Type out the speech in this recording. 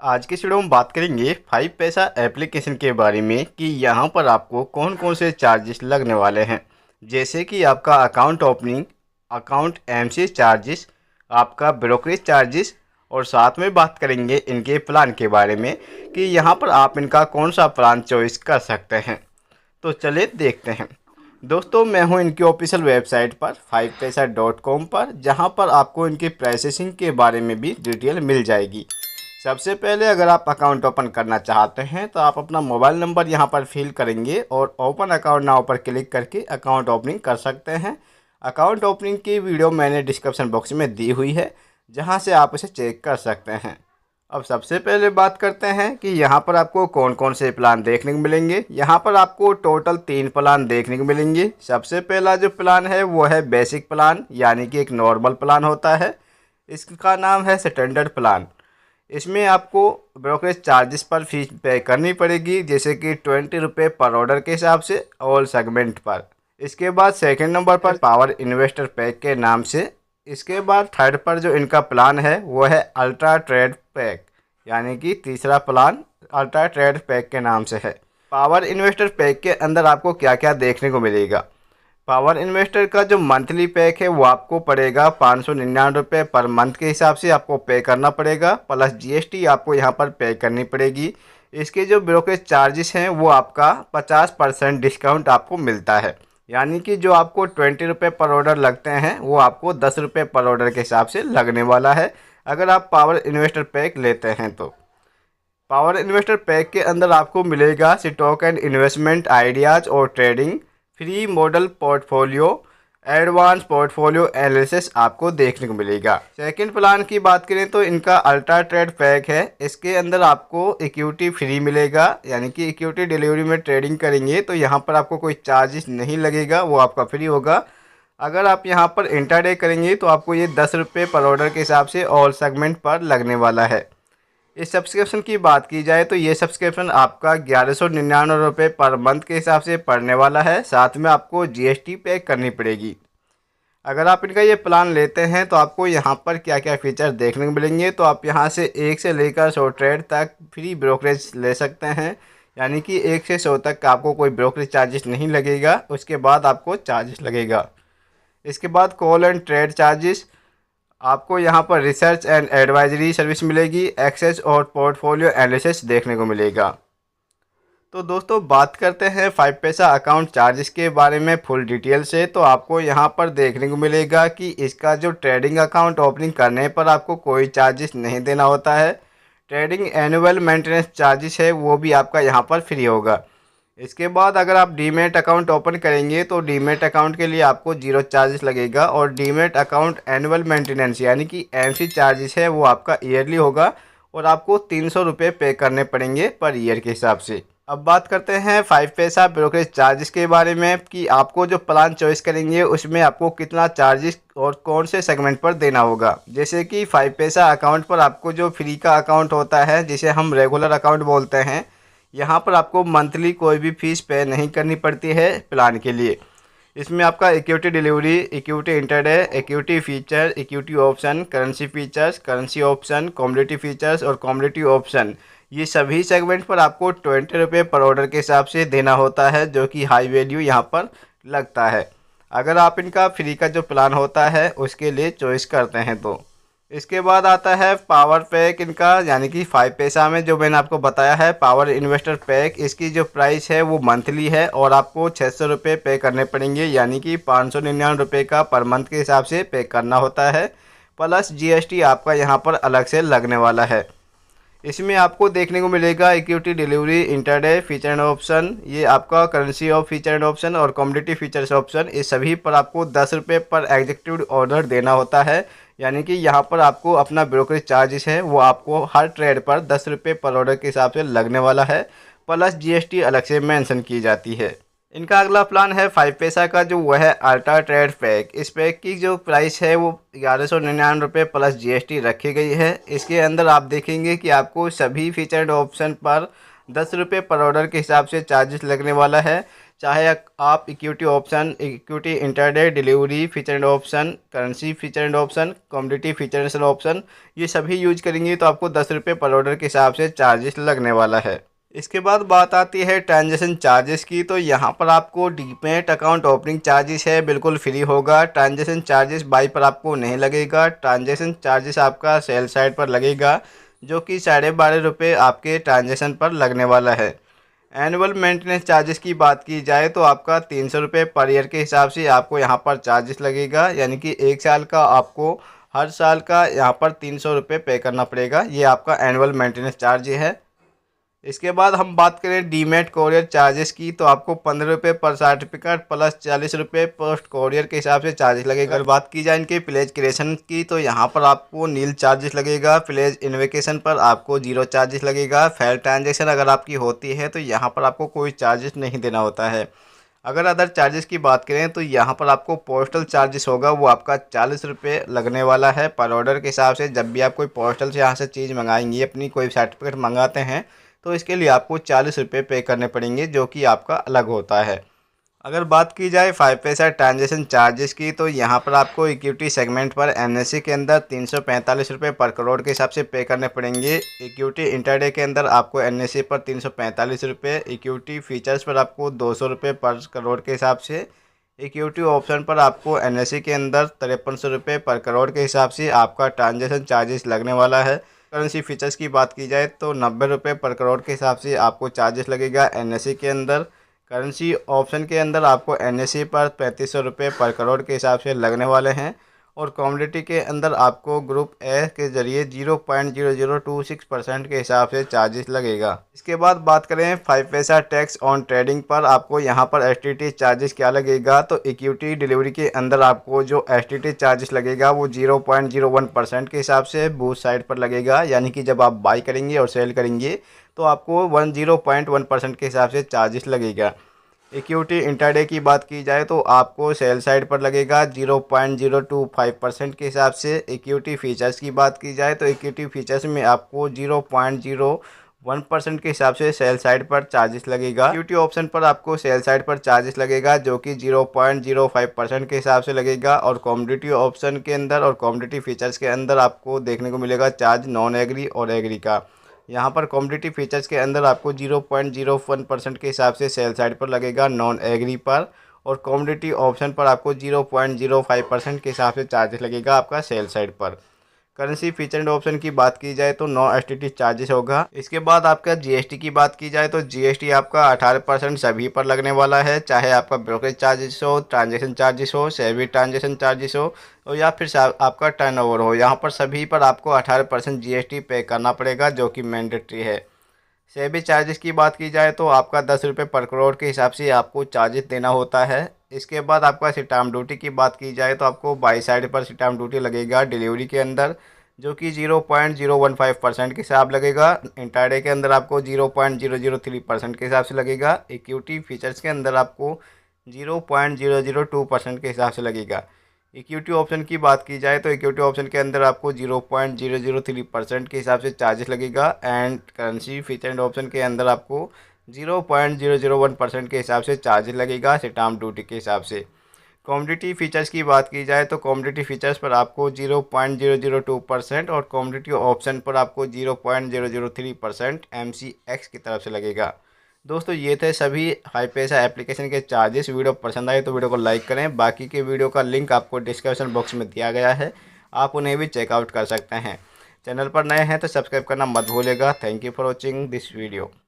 आज की इस वीडियो में बात करेंगे 5 पैसा एप्लीकेशन के बारे में कि यहाँ पर आपको कौन कौन से चार्जेस लगने वाले हैं। जैसे कि आपका account opening, account MC charges, आपका ब्रोकरेज चार्जेस और साथ में बात करेंगे इनके प्लान के बारे में कि यहाँ पर आप इनका कौन सा प्लान चॉइस कर सकते हैं। तो चलिए देखते हैं। दोस्तों, मैं हूँ इनकी ऑफिशियल वेबसाइट पर 5paisa.com पर, जहाँ पर आपको इनकी प्रोसेसिंग के बारे में भी डिटेल मिल जाएगी। सबसे पहले अगर आप अकाउंट ओपन करना चाहते हैं तो आप अपना मोबाइल नंबर यहां पर फिल करेंगे और ओपन अकाउंट नाउ पर क्लिक करके अकाउंट ओपनिंग कर सकते हैं। अकाउंट ओपनिंग की वीडियो मैंने डिस्क्रिप्शन बॉक्स में दी हुई है, जहां से आप इसे चेक कर सकते हैं। अब सबसे पहले बात करते हैं कि यहाँ पर आपको कौन कौन से प्लान देखने को मिलेंगे। यहाँ पर आपको टोटल 3 प्लान देखने को मिलेंगे। सबसे पहला जो प्लान है वो है बेसिक प्लान, यानी कि एक नॉर्मल प्लान होता है। इसका नाम है स्टैंडर्ड प्लान। इसमें आपको ब्रोकरेज चार्जेस पर फीस पे करनी पड़ेगी, जैसे कि 20 रुपये पर ऑर्डर के हिसाब से ऑल सेगमेंट पर। इसके बाद सेकंड नंबर पर पावर इन्वेस्टर पैक के नाम से। इसके बाद थर्ड पर जो इनका प्लान है वो है अल्ट्रा ट्रेड पैक, यानी कि तीसरा प्लान अल्ट्रा ट्रेड पैक के नाम से है। पावर इन्वेस्टर पैक के अंदर आपको क्या क्या देखने को मिलेगा। पावर इन्वेस्टर का जो मंथली पैक है वो आपको पड़ेगा 599 रुपये पर मंथ के हिसाब से आपको पे करना पड़ेगा, प्लस जीएसटी आपको यहाँ पर पे करनी पड़ेगी। इसके जो ब्रोकरेज चार्जेस हैं वो आपका 50% डिस्काउंट आपको मिलता है, यानी कि जो आपको 20 रुपये पर ऑर्डर लगते हैं वो आपको 10 रुपये पर ऑर्डर के हिसाब से लगने वाला है, अगर आप पावर इन्वेस्टर पैक लेते हैं तो। पावर इन्वेस्टर पैक के अंदर आपको मिलेगा स्टॉक एंड इन्वेस्टमेंट आइडियाज़ और trading, free model portfolio, advance portfolio analysis आपको देखने को मिलेगा। सेकंड प्लान की बात करें तो इनका अल्ट्रा ट्रेड पैक है। इसके अंदर आपको इक्विटी फ्री मिलेगा, यानी कि इक्विटी डिलीवरी में ट्रेडिंग करेंगे तो यहाँ पर आपको कोई चार्जेस नहीं लगेगा, वो आपका फ्री होगा। अगर आप यहाँ पर इंट्राडे करेंगे तो आपको ये 10 रुपये पर ऑर्डर के हिसाब से ऑल सेगमेंट पर लगने वाला है। इस सब्सक्रिप्शन की बात की जाए तो ये सब्सक्रिप्शन आपका 1199 रुपये पर मंथ के हिसाब से पड़ने वाला है, साथ में आपको जीएसटी पे करनी पड़ेगी। अगर आप इनका ये प्लान लेते हैं तो आपको यहाँ पर क्या क्या फ़ीचर देखने को मिलेंगे। तो आप यहाँ से 1 से लेकर 100 ट्रेड तक फ्री ब्रोकरेज ले सकते हैं, यानी कि 1 से 100 तक आपको कोई ब्रोकरेज चार्जेस नहीं लगेगा, उसके बाद आपको चार्जेस लगेगा। इसके बाद कॉल एंड ट्रेड चार्जेस, आपको यहाँ पर रिसर्च एंड एडवाइजरी सर्विस मिलेगी, एक्सेस और पोर्टफोलियो एनालिसिस देखने को मिलेगा। तो दोस्तों, बात करते हैं 5 पैसा अकाउंट चार्जेस के बारे में फुल डिटेल से। तो आपको यहाँ पर देखने को मिलेगा कि इसका जो ट्रेडिंग अकाउंट ओपनिंग करने पर आपको कोई चार्जेस नहीं देना होता है। ट्रेडिंग एनुअल मेंटेनेंस चार्जेस है वो भी आपका यहाँ पर फ्री होगा। इसके बाद अगर आप डीमेट अकाउंट ओपन करेंगे तो डीमेट अकाउंट के लिए आपको 0 चार्जेस लगेगा, और डीमेट अकाउंट एनुअल मेंटेनेंस यानी कि एमसी चार्जेस है वो आपका ईयरली होगा और आपको 300 रुपये पे करने पड़ेंगे पर ईयर के हिसाब से। अब बात करते हैं 5 पैसा ब्रोकरेज चार्जेस के बारे में कि आपको जो प्लान चॉइस करेंगे उसमें आपको कितना चार्जेस और कौन से सेगमेंट पर देना होगा। जैसे कि 5 पैसा अकाउंट पर आपको जो फ्री का अकाउंट होता है, जिसे हम रेगुलर अकाउंट बोलते हैं, यहाँ पर आपको मंथली कोई भी फीस पे नहीं करनी पड़ती है प्लान के लिए। इसमें आपका equity delivery, equity intraday, equity feature, equity option, currency features, currency option, commodity features और कमोडिटी ऑप्शन, ये सभी सेगमेंट पर आपको 20 रुपये पर ऑर्डर के हिसाब से देना होता है, जो कि हाई वैल्यू यहाँ पर लगता है अगर आप इनका फ्री का जो प्लान होता है उसके लिए चॉइस करते हैं तो। इसके बाद आता है पावर पैक इनका, यानी कि 5 पैसा में जो मैंने आपको बताया है पावर इन्वेस्टर पैक, इसकी जो प्राइस है वो मंथली है और आपको 600 रुपये पे करने पड़ेंगे, यानी कि 599 रुपये का पर मंथ के हिसाब से पे करना होता है, प्लस जीएसटी आपका यहाँ पर अलग से लगने वाला है। इसमें आपको देखने को मिलेगा equity delivery, intraday feature and option, ये आपका currency of feature and option और कमोडिटी फीचर्स ऑप्शन, इस सभी पर आपको 10 रुपये पर एग्जीक्यूटिव ऑर्डर देना होता है, यानी कि यहाँ पर आपको अपना ब्रोकरेज चार्जेस है वो आपको हर ट्रेड पर 10 रुपये पर ऑर्डर के हिसाब से लगने वाला है, प्लस जीएसटी अलग से मेंशन की जाती है। इनका अगला प्लान है 5 पैसा का, जो वह है अल्ट्रा ट्रेड पैक। इस पैक की जो प्राइस है वो 1199 रुपये प्लस जीएसटी रखी गई है। इसके अंदर आप देखेंगे कि आपको सभी फीचर्ड ऑप्शन पर 10 रुपये पर ऑर्डर के हिसाब से चार्जेस लगने वाला है। चाहे आप equity option, equity intraday, delivery feature and option, currency feature and option, commodity feature and option, ये सभी यूज करेंगे तो आपको 10 रुपये पर ऑर्डर के हिसाब से चार्जेस लगने वाला है। इसके बाद बात आती है ट्रांजैक्शन चार्जेस की। तो यहाँ पर आपको डीमैट अकाउंट ओपनिंग चार्जेस है बिल्कुल फ्री होगा। ट्रांजैक्शन चार्जेस बाई पर आपको नहीं लगेगा। ट्रांजैक्शन चार्जेस आपका सेल साइड पर लगेगा, जो कि 12.5 रुपये आपके ट्रांजैक्शन पर लगने वाला है। एनुअल मेंटेनेंस चार्जेस की बात की जाए तो आपका 300 रुपये पर ईयर के हिसाब से आपको यहाँ पर चार्जेस लगेगा, यानी कि 1 साल का आपको हर साल का यहाँ पर 300 रुपये पे करना पड़ेगा। ये आपका एनुअल मेंटेनेंस चार्ज है। इसके बाद हम बात करें डीमैट कोरियर चार्जेस की, तो आपको 15 रुपये पर सर्टिफिकेट प्लस 40 रुपये पोस्ट कोरियर के हिसाब से चार्जेस लगेगा। अगर बात की जाए इनके प्लेज क्रिएशन की, तो यहाँ पर आपको नील चार्जेस लगेगा। प्लेज इन्वेकेशन पर आपको 0 चार्जेस लगेगा। फेल ट्रांजेक्शन अगर आपकी होती है तो यहाँ पर आपको कोई चार्जेस नहीं देना होता है। अगर अदर चार्जेस की बात करें तो यहाँ पर आपको पोस्टल चार्जेस होगा, वो आपका 40 रुपये लगने वाला है पर ऑर्डर के हिसाब से। जब भी आप कोई पोस्टल से यहाँ से चीज़ मंगाएंगी, अपनी कोई सर्टिफिकेट मंगाते हैं, तो इसके लिए आपको 40 रुपये पे करने पड़ेंगे, जो कि आपका अलग होता है। अगर बात की जाए 5 पैसा ट्रांजैक्शन चार्जेस की, तो यहाँ पर आपको इक्विटी सेगमेंट पर एनएससी के अंदर 345 रुपये पर करोड़ के हिसाब से पे करने पड़ेंगे। इक्विटी इंटरडे के अंदर आपको एनएससी पर 345 रुपये, इक्विटी फीचर्स पर आपको 200 रुपये पर करोड़ के हिसाब से, इक्विटी ऑप्शन पर आपको एनएससी के अंदर 5300 रुपये पर करोड़ के हिसाब से आपका ट्रांजैक्शन चार्जेस लगने वाला है। करेंसी फीचर्स की बात की जाए तो 90 रुपये पर करोड़ के हिसाब से आपको चार्जेस लगेगा एनएससी के अंदर। करेंसी ऑप्शन के अंदर आपको एनएससी पर 3500 रुपये पर करोड़ के हिसाब से लगने वाले हैं। और कमोडिटी के अंदर आपको ग्रुप ए के जरिए 0.0026% के हिसाब से चार्जेस लगेगा। इसके बाद बात करें 5 पैसा टैक्स ऑन ट्रेडिंग पर, आपको यहाँ पर एसटीटी चार्जेस क्या लगेगा। तो इक्विटी डिलीवरी के अंदर आपको जो एसटीटी चार्जेस लगेगा वो 0.01% के हिसाब से बूथ साइड पर लगेगा, यानी कि जब आप बाई करेंगे और सेल करेंगे तो आपको 0.1% के हिसाब से चार्जेस लगेगा। इक्विटी इंटरडे की बात की जाए तो आपको सेल साइड पर लगेगा 0.025% के हिसाब से। इक्विटी फीचर्स की बात की जाए तो इक्विटी फीचर्स में आपको 0.01% के हिसाब से सेल साइड पर चार्जेस लगेगा। इक्विटी ऑप्शन पर आपको सेल साइड पर चार्जेस लगेगा, जो कि 0.05% के हिसाब से लगेगा। और कमोडिटी ऑप्शन के अंदर और कमोडिटी फीचर्स के अंदर आपको देखने को मिलेगा चार्ज नॉन एग्री और एग्री का। यहाँ पर कमोडिटी फीचर्स के अंदर आपको 0.01% के हिसाब से सेल साइड पर लगेगा नॉन एग्री पर, और कमोडिटी ऑप्शन पर आपको 0.05% के हिसाब से चार्जेस लगेगा आपका सेल साइड पर। करेंसी फीचर एंड ऑप्शन की बात की जाए तो नो एसटीटी चार्जेस होगा। इसके बाद आपका जीएसटी की बात की जाए तो जीएसटी आपका 18% सभी पर लगने वाला है, चाहे आपका ब्रोकरेज चार्जेस हो, ट्रांजैक्शन चार्जेस हो, सेवी ट्रांजैक्शन चार्जेस हो, और या फिर आपका टर्नओवर हो। यहाँ पर सभी पर आपको 18% जीएसटी पे करना पड़ेगा, जो कि मैंडेटरी है। सेबी चार्जेस की बात की जाए तो आपका 10 रुपये पर करोड़ के हिसाब से आपको चार्जेस देना होता है। इसके बाद आपका स्टैम्प ड्यूटी की बात की जाए तो आपको बाई साइड पर स्टैम्प ड्यूटी लगेगा डिलीवरी के अंदर, जो कि 0.015% के हिसाब लगेगा। इंटरडे के अंदर आपको 0.003% के हिसाब से लगेगा। इक्विटी फीचर्स के अंदर आपको 0.002% के हिसाब से लगेगा। इक्विटी ऑप्शन की बात की जाए तो इक्विटी ऑप्शन के अंदर आपको 0.003% के हिसाब से चार्जेस लगेगा। And currency feature and option के अंदर आपको 0.001% के हिसाब से चार्जेस लगेगा स्टैम्प ड्यूटी के हिसाब से। कमोडिटी फीचर्स की बात की जाए तो कमोडिटी फीचर्स पर आपको 0.002% और कमोडिटी ऑप्शन पर आपको 0.003% MCX की तरफ से लगेगा। दोस्तों ये थे सभी हाई पैसा एप्लीकेशन के चार्जेस। वीडियो पसंद आए तो वीडियो को लाइक करें। बाकी के वीडियो का लिंक आपको डिस्क्रिप्शन बॉक्स में दिया गया है, आप उन्हें भी चेकआउट कर सकते हैं। चैनल पर नए हैं तो सब्सक्राइब करना मत भूलिएगा। Thank you for watching this video.